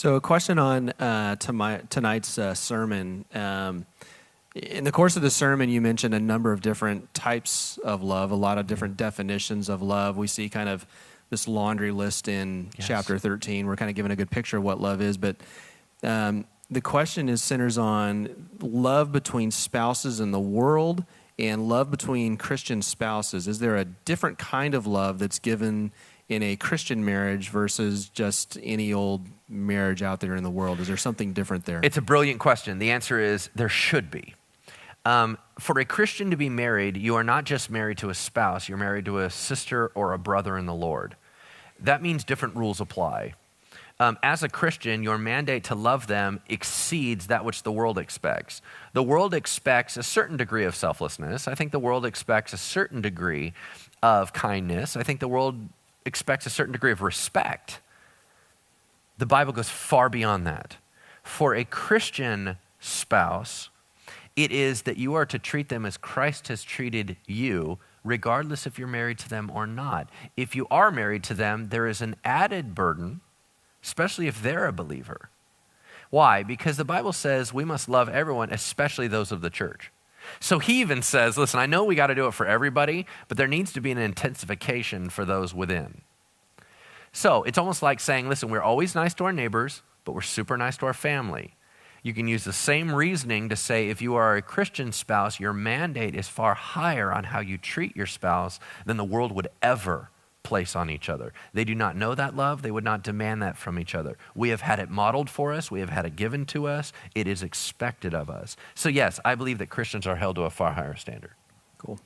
So a question on tonight's sermon. In the course of the sermon, you mentioned a number of different types of love, a lot of different definitions of love. We see kind of this laundry list in chapter 13. We're kind of given a good picture of what love is, but the question centers on love between spouses in the world and love between Christian spouses. Is there a different kind of love that's given in a Christian marriage versus just any old marriage out there in the world? Is there something different there? It's a brilliant question. The answer is there should be. For a Christian to be married, you are not just married to a spouse, you're married to a sister or a brother in the Lord. That means different rules apply. As a Christian, your mandate to love them exceeds that which the world expects. The world expects a certain degree of selflessness. I think the world expects a certain degree of kindness. I think the world expects a certain degree of respect. The Bible goes far beyond that. For a Christian spouse, it is that you are to treat them as Christ has treated you, regardless if you're married to them or not. If you are married to them, there is an added burden, especially if they're a believer. Why? Because the Bible says we must love everyone, especially those of the church. So he even says, listen, I know we got to do it for everybody, but there needs to be an intensification for those within. So it's almost like saying, listen, we're always nice to our neighbors, but we're super nice to our family. You can use the same reasoning to say if you are a Christian spouse, your mandate is far higher on how you treat your spouse than the world would ever place on each other. They do not know that love. They would not demand that from each other. We have had it modeled for us. We have had it given to us. It is expected of us. So yes, I believe that Christians are held to a far higher standard. Cool.